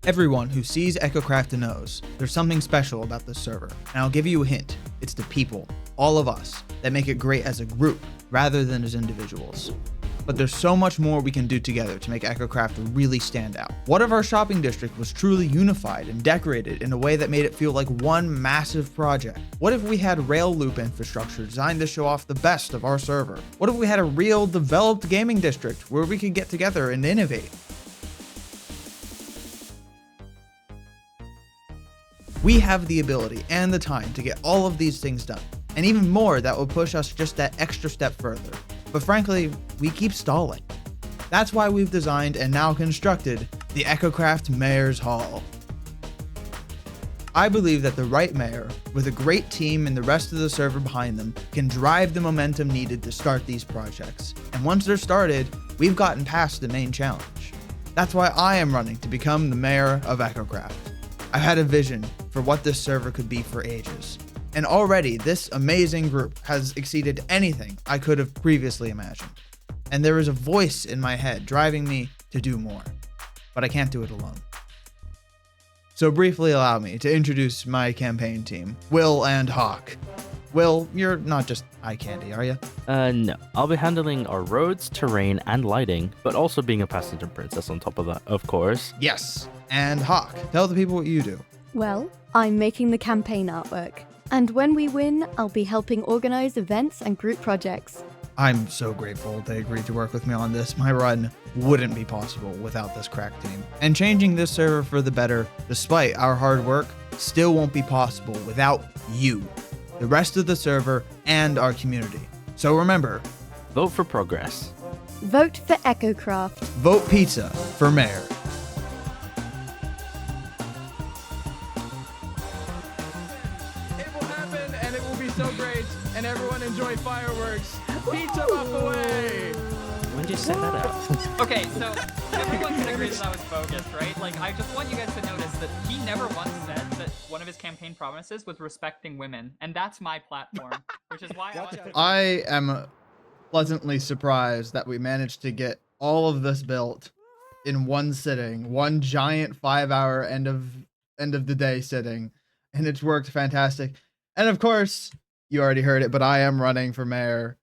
Everyone who sees Echocraft knows there's something special about this server, and I'll give you a hint. It's the people, all of us, that make it great as a group rather than as individuals. But there's so much more we can do together to make Echocraft really stand out. What if our shopping district was truly unified and decorated in a way that made it feel like one massive project? What if we had rail loop infrastructure designed to show off the best of our server? What if we had a real developed gaming district where we could get together and innovate? We have the ability and the time to get all of these things done, and even more that will push us just that extra step further. But frankly, we keep stalling. That's why we've designed and now constructed the Echocraft Mayor's Hall. I believe that the right mayor, with a great team and the rest of the server behind them, can drive the momentum needed to start these projects. And once they're started, we've gotten past the main challenge. That's why I am running to become the mayor of Echocraft. I've had a vision for what this server could be for ages. And already, this amazing group has exceeded anything I could have previously imagined. And there is a voice in my head driving me to do more. But I can't do it alone. So briefly allow me to introduce my campaign team, Will and Hawk. Will, you're not just eye candy, are you? No. I'll be handling our roads, terrain, and lighting, but also being a passenger princess on top of that, of course. Yes. And Hawk, tell the people what you do. Well, I'm making the campaign artwork. And when we win, I'll be helping organize events and group projects. I'm so grateful they agreed to work with me on this. My run wouldn't be possible without this crack team. And changing this server for the better, despite our hard work, still won't be possible without you, the rest of the server, and our community. So remember, Vote for progress. Vote for Echocraft. vote pizza for mayor. It will happen, and it will be so great, and everyone enjoy fireworks. Pizza off the way! When did you set that up? Okay, so everyone can agree that I was bogus, right? Like, I just want you guys to notice that he never once said that one of his campaign promises was respecting women, and that's my platform, which is why I am pleasantly surprised that we managed to get all of this built in one sitting, one giant 5-hour end of the day sitting, and it's worked fantastic. And of course, you already heard it, but I am running for mayor,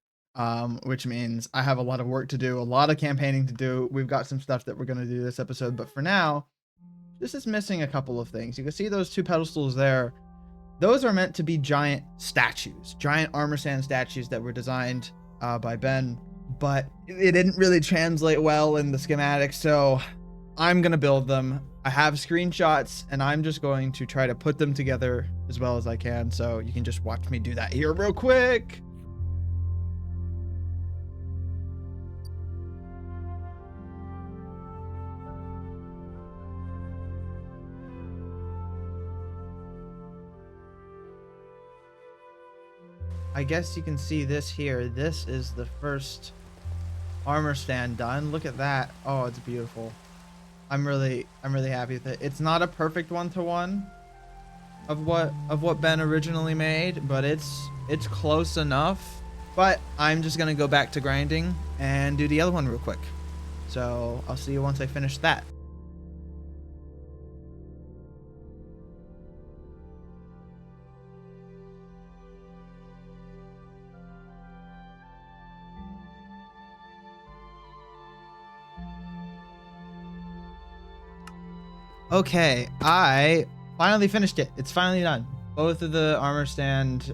which means I have a lot of work to do, a lot of campaigning to do. We've got some stuff that we're going to do this episode, but for now, this is missing a couple of things. You can see those two pedestals there. Those are meant to be giant statues, giant armor stand statues that were designed by Ben, but it didn't really translate well in the schematics, so I'm going to build them. I have screenshots, and I'm just going to try to put them together as well as I can, so you can just watch me do that here real quick. I guess you can see this here. This is the first armor stand done. Look at that. Oh, it's beautiful. I'm really happy with it. It's not a perfect one-to-one of what Ben originally made, but it's close enough. But I'm just gonna go back to grinding and do the other one real quick. So I'll see you once I finish that. Okay, I finally finished it. It's finally done. Both of the armor stand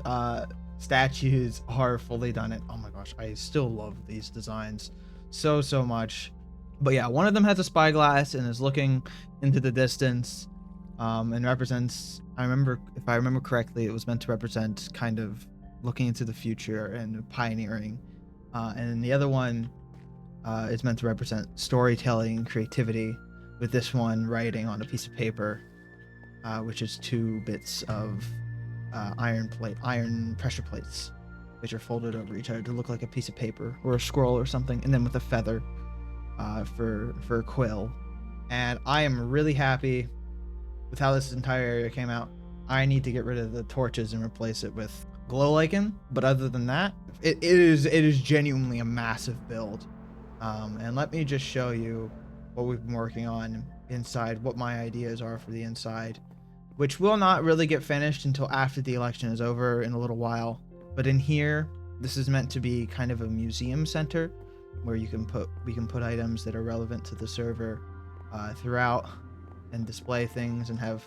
statues are fully done. Oh my gosh, I still love these designs so much. But yeah, one of them has a spyglass and is looking into the distance and represents, if I remember correctly, it was meant to represent kind of looking into the future and pioneering. And the other one is meant to represent storytelling and creativity, with this one writing on a piece of paper, which is 2 bits of iron pressure plates, which are folded over each other to look like a piece of paper or a scroll or something, and then with a feather for a quill. And I am really happy with how this entire area came out. I need to get rid of the torches and replace it with glow lichen, but other than that, it is genuinely a massive build. And let me just show you what we've been working on inside, what my ideas are for the inside, which will not really get finished until after the election is over in a little while. But in here, this is meant to be kind of a museum center where we can put items that are relevant to the server throughout and display things and have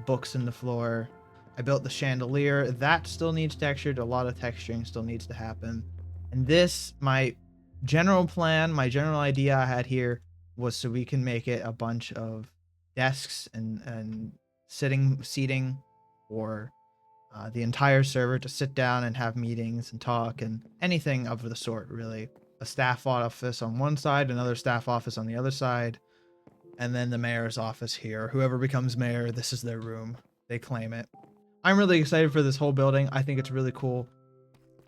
books in the floor. I built the chandelier. That still needs textured. A lot of texturing still needs to happen. And this, my general plan, my general idea I had here was so we can make it a bunch of desks and seating for the entire server to sit down and have meetings and talk and anything of the sort, really. A staff office on one side, another staff office on the other side, and then the mayor's office here. Whoever becomes mayor, this is their room. They claim it. I'm really excited for this whole building. I think it's really cool.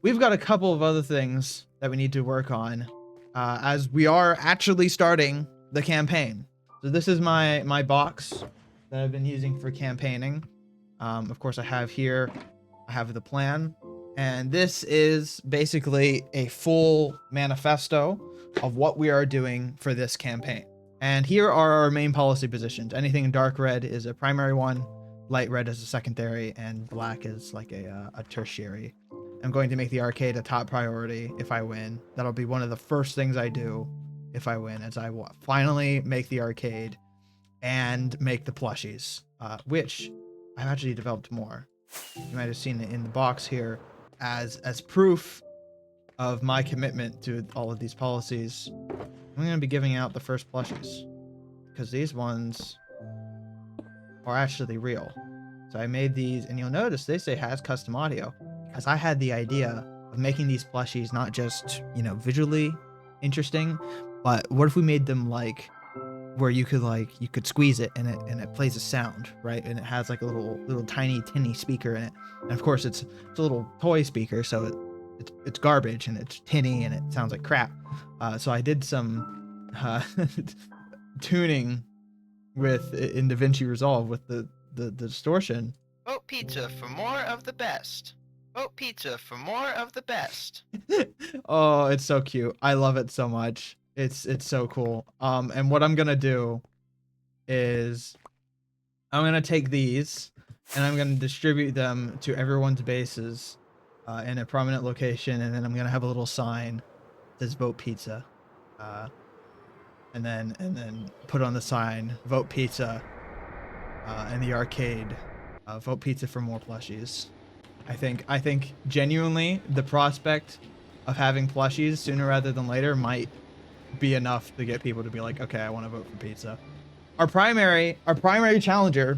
We've got a couple of other things that we need to work on as we are actually starting the campaign. So this is my box that I've been using for campaigning. Of course, I have the plan. And this is basically a full manifesto of what we are doing for this campaign. And here are our main policy positions. Anything in dark red is a primary one, light red is a secondary, and black is like a tertiary. I'm going to make the arcade a top priority if I win. That'll be one of the first things I do if I win, as I will finally make the arcade and make the plushies, which I've actually developed more. You might have seen it in the box here. As proof of my commitment to all of these policies, I'm going to be giving out the first plushies because these ones are actually real. So I made these, and you'll notice they say has custom audio because I had the idea of making these plushies not just, visually interesting, but what if we made them like where you could squeeze it and it plays a sound, right? And it has like a little tiny tinny speaker in it. And of course it's a little toy speaker, so it's garbage and it's tinny and it sounds like crap. So I did some tuning in DaVinci Resolve with the distortion. Vote pizza for more of the best. Vote pizza for more of the best. Oh, it's so cute. I love it so much. It's so cool. And what I'm gonna do is I'm gonna take these and I'm gonna distribute them to everyone's bases in a prominent location, and then I'm gonna have a little sign that says "Vote Pizza," and then put on the sign "Vote Pizza," in the arcade. Vote pizza for more plushies. I think genuinely the prospect of having plushies sooner rather than later might be enough to get people to be like, okay, I want to vote for pizza. Our primary challenger,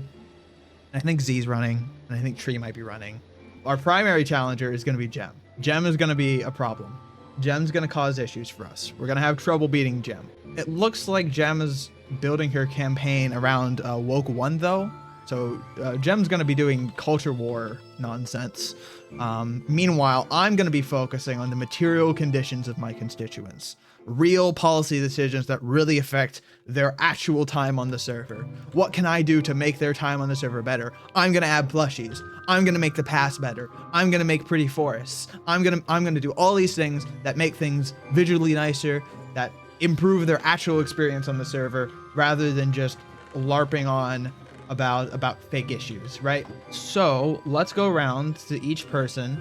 I think Z's running, and I think Tree might be running. Our primary challenger is going to be Gem. Gem is going to be a problem. Gem's going to cause issues for us. We're going to have trouble beating Gem. It looks like Gem is building her campaign around Woke 1 though. So Gem's going to be doing culture war nonsense. Meanwhile, I'm going to be focusing on the material conditions of my constituents. Real policy decisions that really affect their actual time on the server. What can I do to make their time on the server better? I'm going to add plushies. I'm going to make the pass better. I'm going to make pretty forests. I'm going to do all these things that make things visually nicer, that improve their actual experience on the server rather than just LARPing on about fake issues, right? So let's go around to each person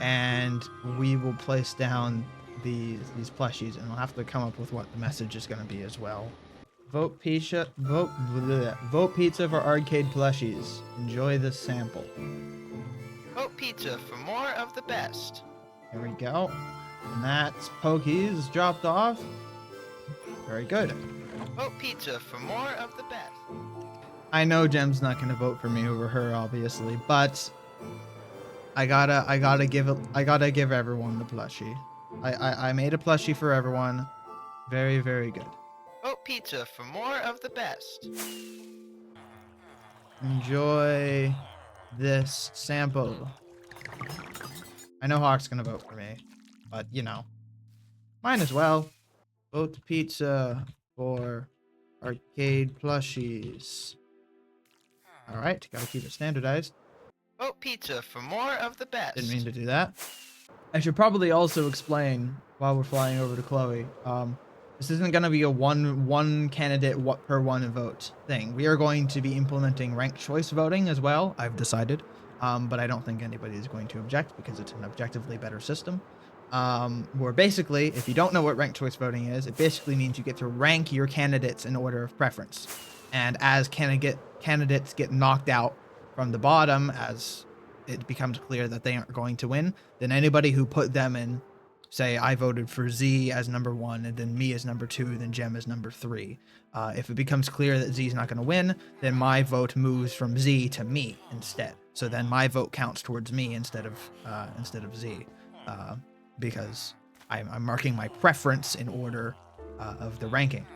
and we will place down these plushies, and we'll have to come up with what the message is going to be as well. Vote pizza for arcade plushies. Enjoy this sample. Vote pizza for more of the best. Here we go. And that's Pokies dropped off. Very good. Vote pizza for more of the best. I know Gem's not going to vote for me over her, obviously, but I gotta give everyone the plushie. I made a plushie for everyone. Very, very good. Vote pizza for more of the best. Enjoy this sample. I know Hawk's gonna vote for me, but mine as well. Vote pizza for arcade plushies. All right, gotta keep it standardized. Vote pizza for more of the best. Didn't mean to do that. I should probably also explain while we're flying over to Chloe. This isn't going to be a one candidate per one vote thing. We are going to be implementing ranked choice voting as well, I've decided. But I don't think anybody is going to object because it's an objectively better system. Where basically, if you don't know what ranked choice voting is, it basically means you get to rank your candidates in order of preference. And as candidates get knocked out from the bottom, as it becomes clear that they aren't going to win, then anybody who put them in, say I voted for Z as number 1, and then me as number 2, then Gem as number 3. If it becomes clear that Z is not going to win, then my vote moves from Z to me instead. So then my vote counts towards me instead of Z, because I'm marking my preference in order of the ranking.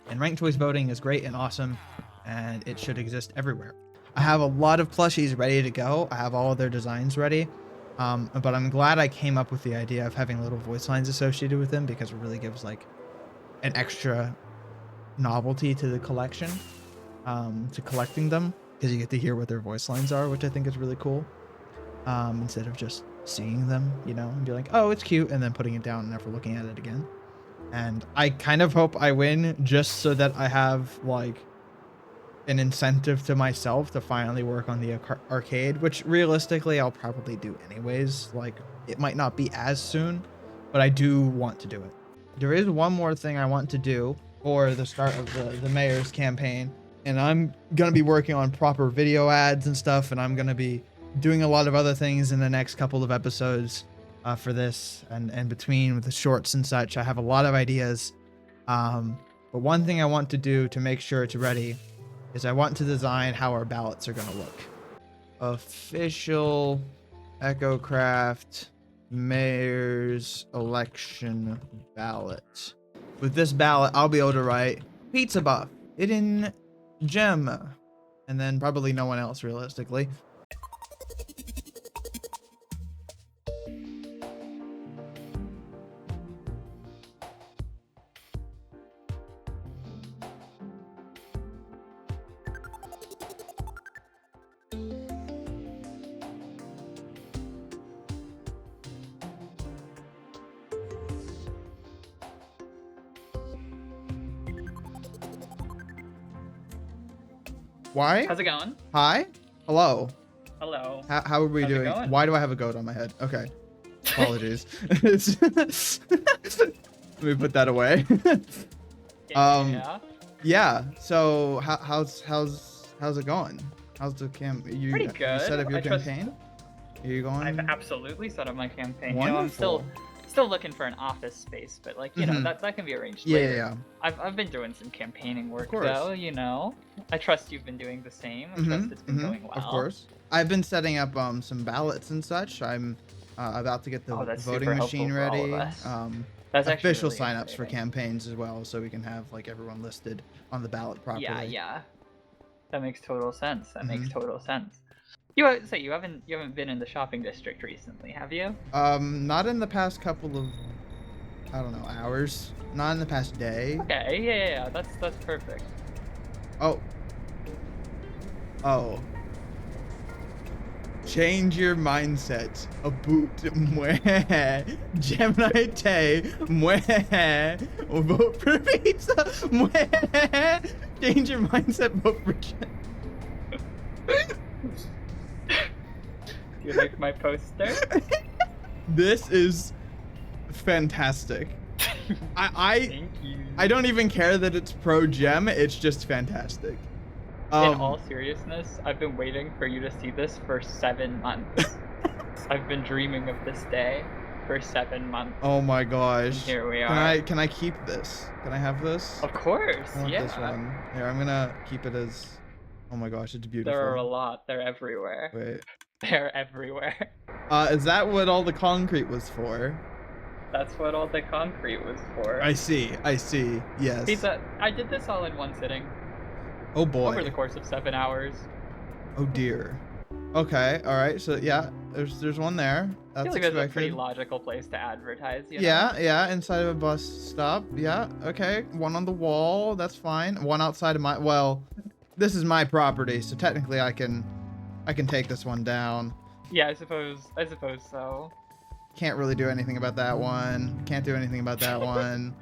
And ranked choice voting is great and awesome, and it should exist everywhere. I have a lot of plushies ready to go. I have all of their designs ready. But I'm glad I came up with the idea of having little voice lines associated with them, because it really gives like an extra novelty to the collection, to collecting them, because you get to hear what their voice lines are, which I think is really cool. Instead of just seeing them, you know, and be like, oh, it's cute, and then putting it down and never looking at it again. And I kind of hope I win just so that I have like an incentive to myself to finally work on the arcade, which realistically I'll probably do anyways. Like, it might not be as soon, but I do want to do it. There is one more thing I want to do for the start of the mayor's campaign, and I'm gonna be working on proper video ads and stuff, and I'm gonna be doing a lot of other things in the next couple of episodes for this, and between with the shorts and such. I have a lot of ideas, but one thing I want to do to make sure it's ready is I want to design how our ballots are going to look. Official Echocraft mayor's election ballot. With this ballot, I'll be able to write pizza buff, hidden gem, and then probably no one else realistically. Why? How's it going? Hi? Hello. Hello. How are we How's it doing? going? Why do I have a goat on my head? Okay. Apologies. Let me put that away. Yeah. Yeah. So how's it going? How's the you Pretty good. You set up your I trust- campaign? Are you going? I've absolutely set up my campaign. Wonderful. You know, I'm still looking for an office space, but like, you know, that can be arranged Yeah, later. yeah. I've been doing some campaigning work course. though, you know. I trust you've been doing the same. I trust it's been going well. Of course. I've been setting up some ballots and such. I'm about to get the that's voting super machine helpful for all ready. of us. That's actually Official really signups for exciting. campaigns as well, so we can have like everyone listed on the ballot properly. Yeah. That makes total sense. That makes Mm-hmm. total sense. You haven't been in the shopping district recently, have you? Not in the past couple of, I don't know, hours. Not in the past day. Okay, yeah. That's perfect. Oh. Change your mindset. A boot. Mwah. Gemini Tay. Mwah. Vote for pizza. Mwah. Change your mindset. Vote for You like my poster? This is fantastic. Thank you. I don't even care that it's pro gem. It's just fantastic. In all seriousness, I've been waiting for you to see this for 7 months. I've been dreaming of this day for 7 months. Oh my gosh. And here we are. Can I keep this? Can I have this? Of course, I want yeah. this one. Here, I'm gonna keep it as. Oh my gosh, it's beautiful. There are a lot. They're everywhere. Wait. They're everywhere. Is that what all the concrete was for? That's what all the concrete was for. I see. Yes. Pizza. I did this all in one sitting. Oh boy. Over the course of 7 hours. Oh dear. Okay. All right. So yeah, there's one there. I That's feel like that's a pretty expected. logical place to advertise. You know? Yeah, inside of a bus stop. Yeah, okay. One on the wall, that's fine. One outside of my, well, this is my property, so technically I can take this one down. Yeah, I suppose so. Can't really do anything about that one. Can't do anything about that one.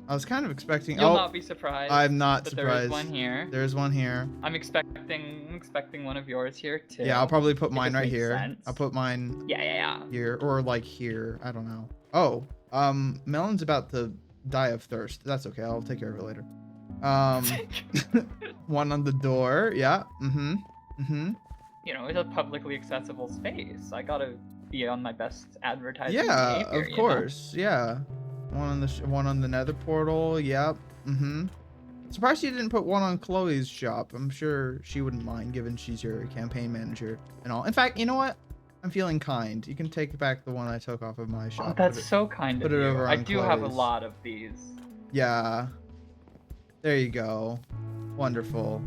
I was kind of expecting. You'll Oh, not be surprised. I'm not but surprised. There is one here. There's one here. I'm expecting one of yours here too. Yeah, I'll probably put It mine just right makes here. sense. I'll put mine Yeah. here, or like here. I don't know. Oh, Melon's about to die of thirst. That's okay. I'll take care of it later. One on the door. Yeah. You know, it's a publicly accessible space. I gotta be on my best advertising Yeah, behavior, of you know? course. Yeah. One on the Nether portal. Yep. Surprised you didn't put one on Chloe's shop. I'm sure she wouldn't mind, given she's your campaign manager and all. In fact, you know what? I'm feeling kind. You can take back the one I took off of my shop. Oh, that's so kind of put it you. over I on do have a Chloe's. lot of these. Yeah. There you go. Wonderful.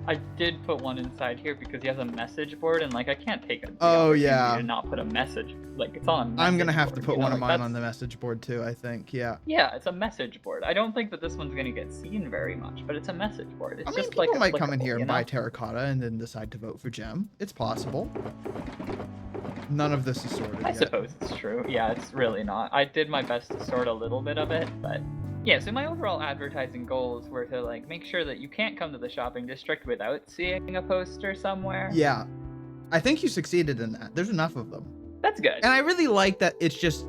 I did put one inside here because he has a message board, and like I can't take a Oh, yeah. to not put a message. Like it's on a message I'm gonna have to board, put you know? one of Like, mine that's- on the message board too, I think. Yeah. Yeah, it's a message board. I don't think that this one's gonna get seen very much, but it's a message board. It's I mean, just people like might come in here applicable, and you know? buy terracotta and then decide to vote for Gem. It's possible. None of this is sorted I yet. suppose it's true. Yeah, it's really not. I did my best to sort a little bit of it, but yeah, so my overall advertising goals were to like make sure that you can't come to the shopping district without seeing a poster somewhere. Yeah. I think you succeeded in that. There's enough of them. That's good. And I really like that it's just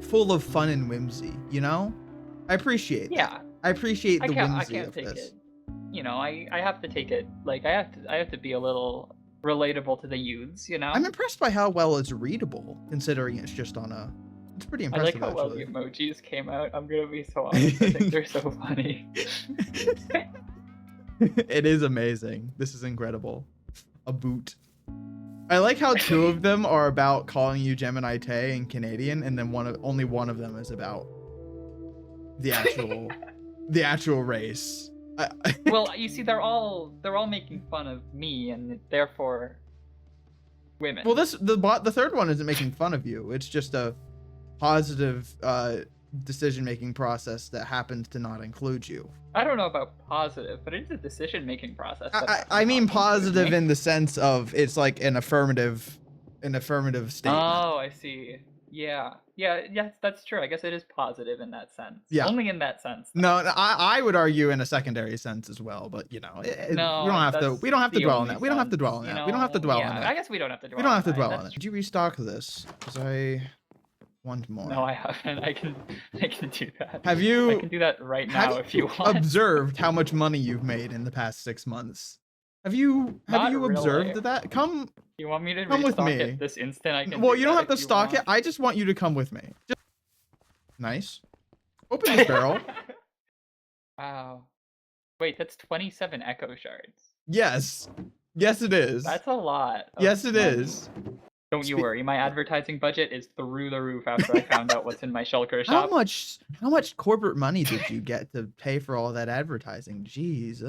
full of fun and whimsy, you know? I appreciate that. Yeah. I appreciate the I whimsy can't of take this. it. You know, I have to take it like I have to be a little relatable to the youths, you know? I'm impressed by how well it's readable, considering it's just on a... It's pretty I impressive, like how well actually. the emojis came out. I'm gonna be so honest. I think they're so funny. It is amazing. This is incredible. A boot. I like how two of them are about calling you Gemini Tay and Canadian, and then only one of them is about the actual race. Well, you see, they're all making fun of me, and therefore women. Well, the third one isn't making fun of you. It's just a positive decision-making process that happens to not include you. I don't know about positive, but it's a decision-making process. I mean positive in the sense of it's like an affirmative statement. Oh, I see. Yeah, that's true. I guess it is positive in that sense. Yeah. Only in that sense. No, I would argue in a secondary sense as well, but you know, No, we don't have to the dwell on only that. We don't have to sense, dwell on you that. We don't have to know? dwell Yeah, on I that. guess we don't have to dwell. We don't have to on dwell that. on it. Did you restock this? Because I want more. No, I haven't. I can do that. Have I you can do that right now if you want. observed how much money you've made in the past 6 months? Have you Not observed really. that? Come You want me to Come with restock me. it this instant? I can. Well, do you don't that have to if you stock it. want. I just want you to come with me. Nice. Open this barrel. Wow. Wait, that's 27 echo shards. Yes. Yes, it is. That's a lot. of Yes, it money. is. Don't you Spe- worry, my advertising budget is through the roof after I found out what's in my shulker How shop. much corporate money did you get to pay for all that advertising? Jeez,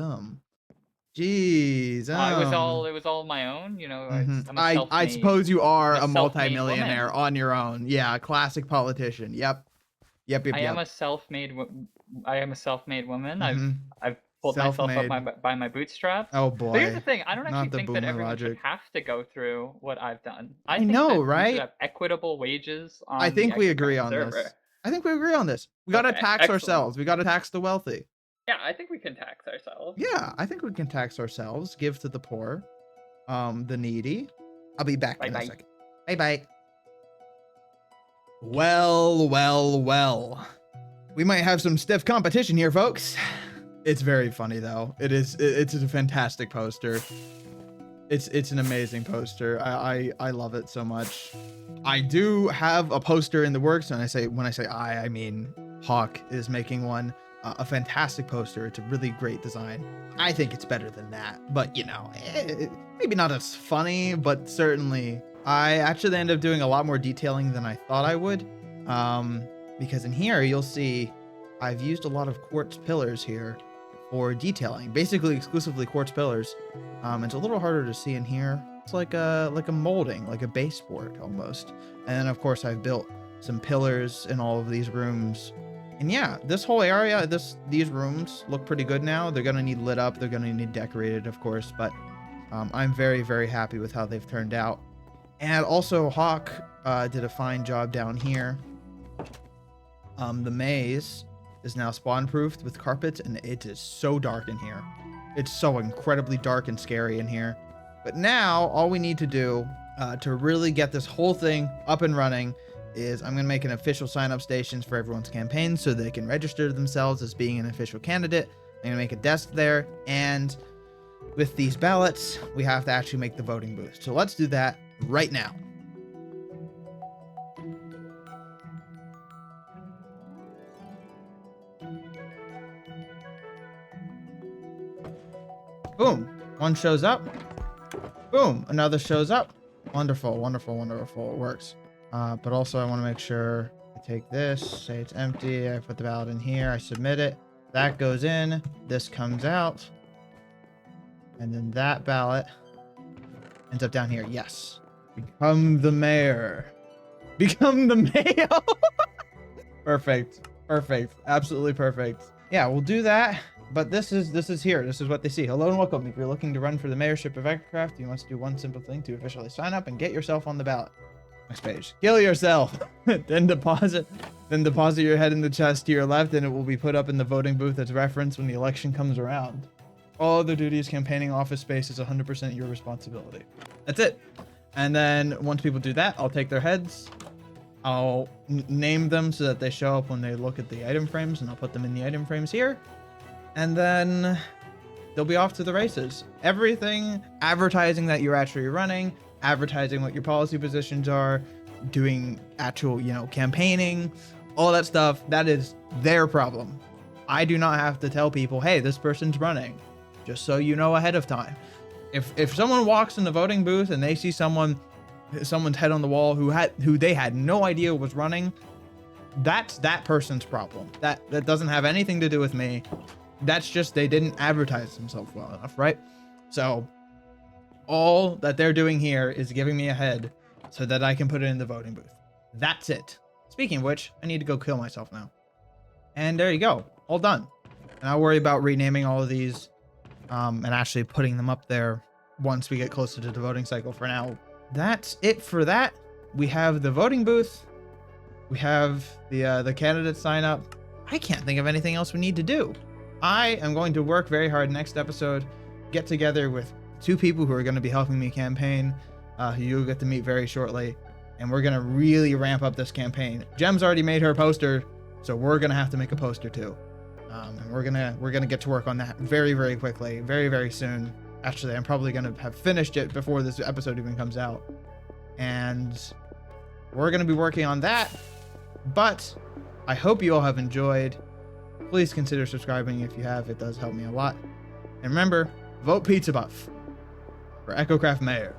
It was all my own, you know. Mhm. I'm a I self-made- suppose you are I'm a a self-made multimillionaire woman. on your own. Yeah, classic politician. Yep. I am a self-made woman. Mhm. I've pulled myself Self-made. up by my bootstraps. Oh But here's boy. the thing, I don't Not actually the think that boomer everyone should logic. have to go through what I've done. I think know, that we right? should have equitable wages on I the think we Echocraft agree on server. this. I think we agree on this. We gotta Okay, tax excellent. ourselves. We gotta tax the wealthy. Yeah, I think we can tax ourselves. Yeah, I think we can tax ourselves, give to the poor, the needy. I'll be back in a Bye-bye. second. Bye bye. Well. We might have some stiff competition here, folks. It's very funny though. It's a fantastic poster. It's an amazing poster. I love it so much. I do have a poster in the works, and when I say I mean Hawk is making one. A fantastic poster. It's a really great design. I think it's better than that, but you know, maybe not as funny, but certainly I actually ended up doing a lot more detailing than I thought I would. Because in here you'll see I've used a lot of quartz pillars here for detailing, basically exclusively quartz pillars. It's a little harder to see in here. It's like a molding, like a baseboard almost. And then of course I've built some pillars in all of these rooms. And yeah, this whole area, these rooms look pretty good now. They're gonna need lit up, they're gonna need decorated, of course, but I'm very, very happy with how they've turned out. And also Hawk did a fine job down here. The maze is now spawn proofed with carpets, and it is so dark in here. It's so incredibly dark and scary in here. But now all we need to do to really get this whole thing up and running is I'm going to make an official sign-up stations for everyone's campaign so they can register themselves as being an official candidate. I'm going to make a desk there, and with these ballots, we have to actually make the voting booth. So let's do that right now. Boom. One shows up. Boom. Another shows up. Wonderful, wonderful, wonderful. It works. But also I want to make sure I take this, say it's empty. I put the ballot in here. I submit it. That goes in. This comes out. And then that ballot ends up down here. Yes. Become the mayor. Become the mayor. Perfect. Perfect. Absolutely perfect. Yeah, we'll do that. But this is here. This is what they see. Hello and welcome. If you're looking to run for the mayorship of Echocraft, you must do one simple thing to officially sign up and get yourself on the ballot. Next page. Kill yourself. then deposit your head in the chest to your left, and it will be put up in the voting booth as reference when the election comes around. All other duties, campaigning, office space is 100% your responsibility. That's it. And then once people do that, I'll take their heads. I'll name them so that they show up when they look at the item frames, and I'll put them in the item frames here. And then they'll be off to the races. Everything, advertising that you're actually running, advertising what your policy positions are, doing actual, campaigning, all that stuff, that is their problem. I do not have to tell people, hey, this person's running, just so you know ahead of time. If someone walks in the voting booth and they see someone's head on the wall who they had no idea was running, that's that person's problem. That doesn't have anything to do with me. That's just they didn't advertise themselves well enough, right? So all that they're doing here is giving me a head so that I can put it in the voting booth. That's it. Speaking of which, I need to go kill myself now. And there you go. All done. And I'll worry about renaming all of these and actually putting them up there once we get closer to the voting cycle. For now, that's it for that. We have the voting booth. We have the candidate sign up. I can't think of anything else we need to do. I am going to work very hard next episode, get together with 2 people who are going to be helping me campaign, who you'll get to meet very shortly, and we're going to really ramp up this campaign. Gem's already made her poster, so we're going to have to make a poster too. And we're gonna get to work on that very, very quickly, very, very soon. Actually, I'm probably going to have finished it before this episode even comes out. And we're going to be working on that, but I hope you all have enjoyed. Please consider subscribing if you have. It does help me a lot. And remember, vote Pizza Buff for Echocraft Mayor.